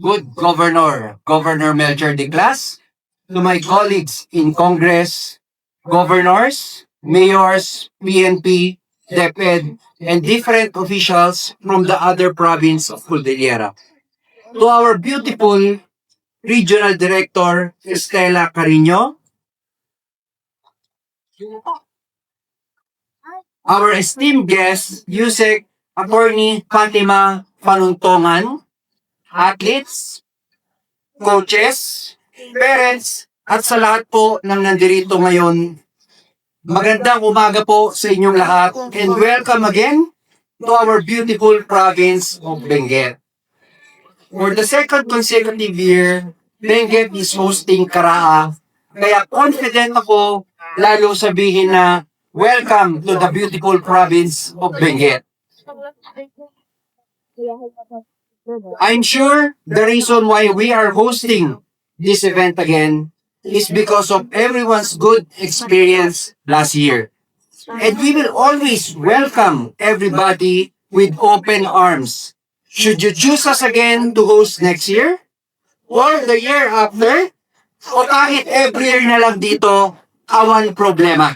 good Governor, Governor Melchor de Clas, to my colleagues in Congress, governors, mayors, PNP, DepEd, and different officials from the other province of Cordillera. To our beautiful Regional Director, Estela Carino, our esteemed guest, Yusek Attorney Fatima Panuntongan, athletes, coaches, parents, at sa lahat po ng nandirito ngayon. Magandang umaga po sa inyong lahat and welcome again to our beautiful province of Benguet. For the second consecutive year, Benguet is hosting Karaa, kaya confident ako lalo sabihin na welcome to the beautiful province of Benguet. I'm sure the reason why we are hosting this event again is because of everyone's good experience last year. And we will always welcome everybody with open arms. Should you choose us again to host next year? Or the year after? O kahit every year na lang dito, awan problema.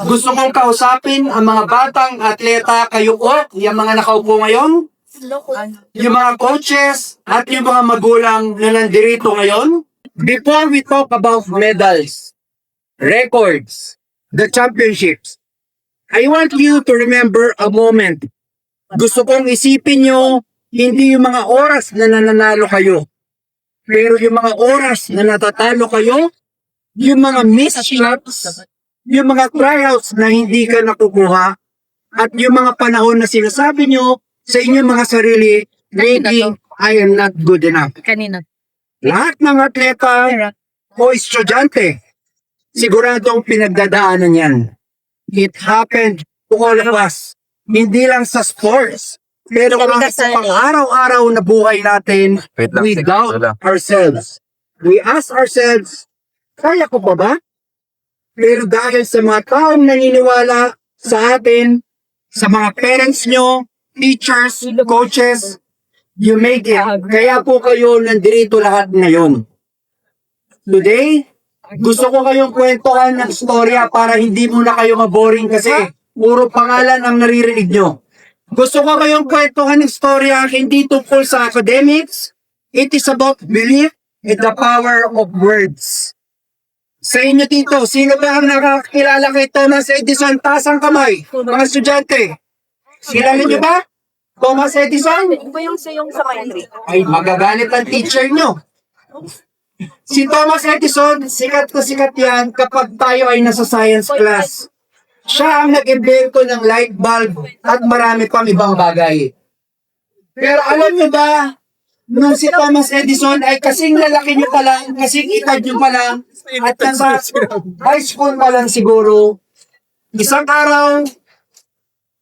Gusto kong kausapin ang mga batang atleta kayo po, yung mga nakaupo ngayon, yung mga coaches, at yung mga magulang na nandirito ngayon. Before we talk about medals, records, the championships, I want you to remember a moment. Gusto kong isipin nyo, hindi yung mga oras na nananalo kayo, pero yung mga oras na natatalo kayo, yung mga missed shots, yung mga tryouts na hindi ka nakukuha, at yung mga panahon na sinasabi nyo sa inyong mga sarili, maybe I am not good enough. Kanina. Lahat ng atleta o estudyante, siguradong pinagdadaanan yan. It happened to all of us. Hindi lang sa sports, pero kahit sa pang-araw-araw na buhay natin, we doubt ourselves. We ask ourselves, kaya ko pa ba? Pero dahil sa mga taong naniniwala sa atin, sa mga parents nyo, teachers, coaches, you make it. Kaya po kayo nandirito lahat ngayon. Today, gusto ko kayong kwentuhan ng storya para hindi muna kayo maboring kasi puro pangalan ang naririnig nyo. Gusto ko kayong kwentuhan ng storya hindi tungkol sa academics. It is about belief and the power of words. Sa inyo dito, sino ba ang nakakilala kay Thomas Edison? Taas ang kamay, mga estudyante. Kilala niyo ba? Thomas Edison? Ba yung sa country? Ay, magagalit ang teacher nyo. Si Thomas Edison, sikat na sikat yan kapag tayo ay nasa science class. Siya ang nag-invento ng light bulb at marami pang ibang bagay. Pero alam niyo ba, nung si Thomas Edison ay kasing lalaki niyo pa lang, kasing edad niyo pa lang, at nasa high school pa lang siguro, isang araw,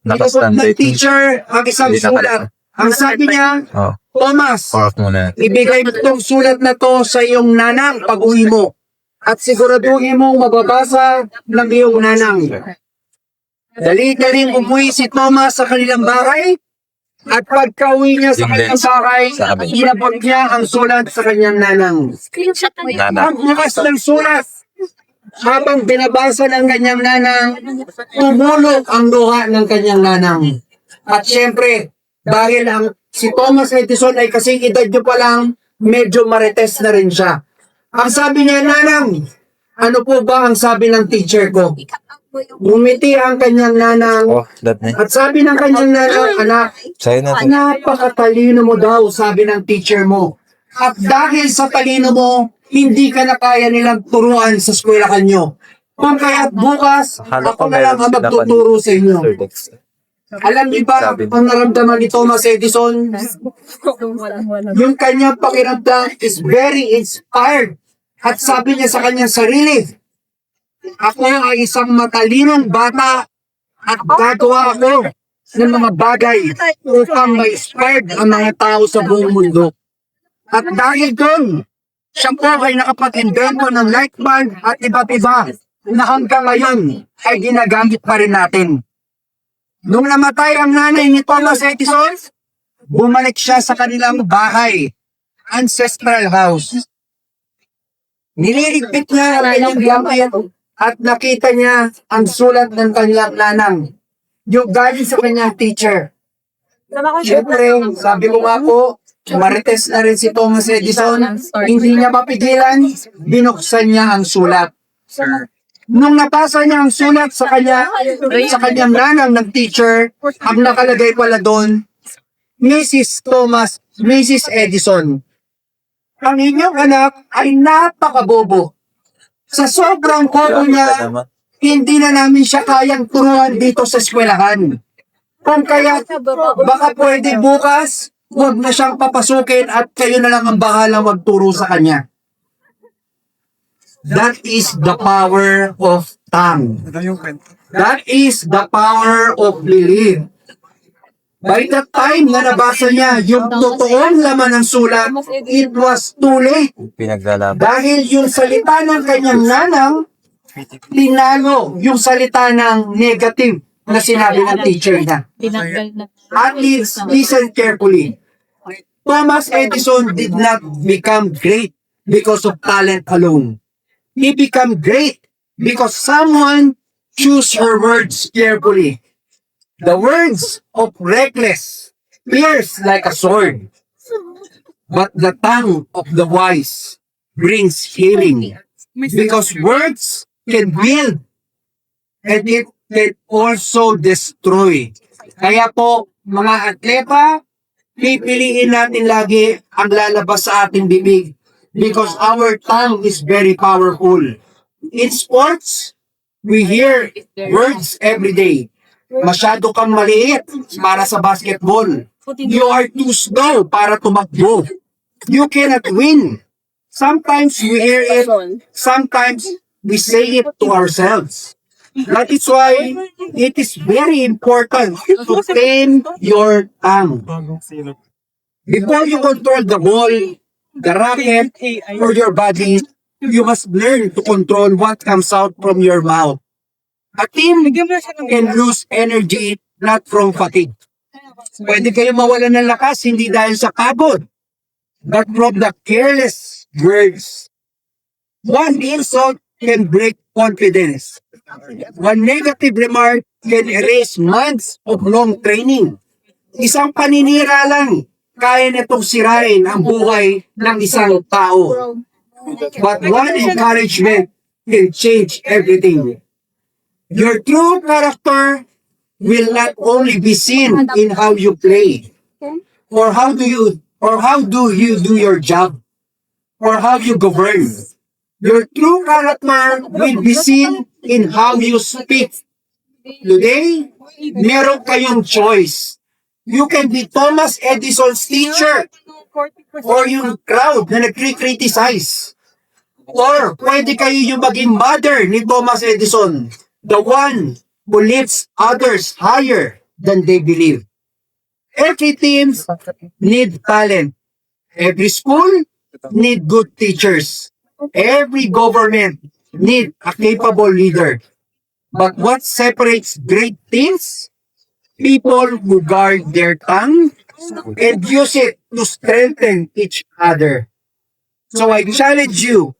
ng teacher ang isang sulat. Ang sabi niya, Thomas, ibigay mo itong sulat na to sa iyong nanang pag-uwi mo. At siguraduhin mong mababasa ng iyong nanang. Dali-daling umuwi si Thomas sa kanilang bahay. At pagka-uwi niya sa kanyang bahay, inabot niya ang sulat sa kanyang nanang. Ang bukas ng sulat. Habang binabasa ng kanyang nanang, tumulog ang luha ng kanyang nanang. At syempre, dahil ang si Thomas Edison ay kasing edad nyo pa lang, medyo marites na rin siya. Ang sabi niya, nanang, ano po ba ang sabi ng teacher ko? Umiti ang kanyang nanang. At sabi ng kanyang nanang, anak, napakatalino mo daw, sabi ng teacher mo. At dahil sa talino mo, hindi ka na kaya nilang turuan sa eskwela kanyo. Kung kaya't bukas, ako na lang ang magtuturo sa inyo. Alam niyo ba ang naramdaman ni Thomas Edison? Yung kanyang pakiramdam is very inspired. At sabi niya sa kanyang sarili, ako ay isang matalinong bata at gagawa ako ng mga bagay upang ma-inspired ang mga tao sa buong mundo. At dahil doon, siya po ay nakapag-invento ng light bulb at iba't iba na hanggang ngayon ay ginagamit pa rin natin. Nung namatay ang nanay ni Thomas Edison, bumalik siya sa kanilang bahay, ancestral house. Nililigpit niya ang kanyang gamit at nakita niya ang sulat ng kanyang nanang, yung galing sa kanyang teacher. Siyempre, sabi ko nga po, marites na rin si Thomas Edison, hindi niya mapigilan, binuksan niya ang sulat. Nung nabasa niya ang sulat sa kanyang nanang ng teacher, ang nakalagay pala doon, Mrs. Edison, ang inyong anak ay napakabobo. Sa sobrang bobo niya, hindi na namin siya kayang turuan dito sa eskwelahan. Kung kaya, baka pwede bukas, huwag na siyang papasukin at kayo na lang ang bahala magturo sa kanya. That is the power of tongue. That is the power of belief. By the time na nabasa niya yung totoong laman ng sulat, it was too late. Dahil yung salita ng kanyang nanang, tinalo yung salita ng negative na sinabi ng teacher niya. At least, listen carefully. Thomas Edison did not become great because of talent alone. He became great because someone chose her words carefully. The words of reckless pierce like a sword, but the tongue of the wise brings healing. Because words can build and it can also destroy. Kaya po, mga atleta, pipiliin natin lagi ang lalabas sa ating bibig because our tongue is very powerful. In sports, we hear words every day. Masyado kang maliit para sa basketball. You are too slow para tumakbo. You cannot win. Sometimes we hear it, sometimes we say it to ourselves. That is why it is very important to tame your tongue. Before you control the ball, the racket, or your body, you must learn to control what comes out from your mouth. A team can lose energy not from fatigue. Pwede kayo mawalan ng lakas hindi dahil sa pagod, but from the careless words. One insult can break confidence. One negative remark can erase months of long training. Isang paninira lang, kaya nitong sirain ang buhay ng isang tao. But one encouragement can change everything. Your true character will not only be seen in how you play, or how do you do your job, or how you govern. Your true character will be seen in how you speak. Today, meron kayong choice. You can be Thomas Edison's teacher, or yung crowd na nagkri-criticize. Or pwede kayo yung maging mother ni Thomas Edison, the one who lifts others higher than they believe. Every team need talent. Every school need good teachers. Every government need a capable leader. But what separates great teams? People who guard their tongue and use it to strengthen each other. So I challenge you,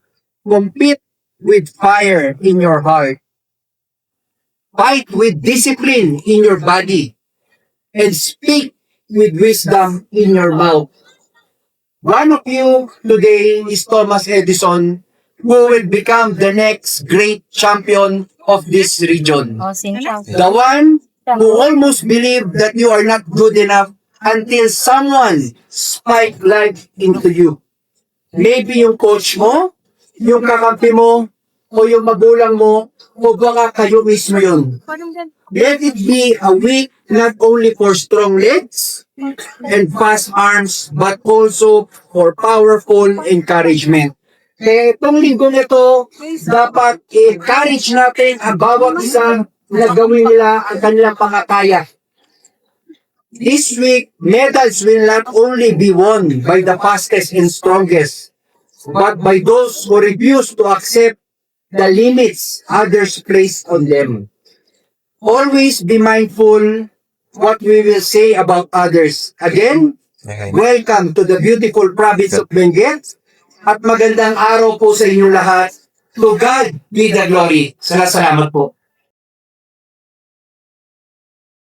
compete with fire in your heart. Fight with discipline in your body. And speak with wisdom in your mouth. One of you today is Thomas Edison, who will become the next great champion of this region. The one who almost believed that you are not good enough until someone spiked life into you. Maybe yung coach mo, yung kakampi mo, o yung magulang mo, o baka kayo mismo yun. Let it be a week not only for strong legs and fast arms, but also for powerful encouragement. Itong linggo nito, dapat i-encourage natin ang bawat isa na gawin nila ang kanilang pakakaya. This week, medals will not only be won by the fastest and strongest, but by those who refuse to accept the limits others place on them. Always be mindful what we will say about others. Again, welcome to the beautiful province of Benguet at magandang araw po sa inyong lahat. To God be the glory. Salamat po.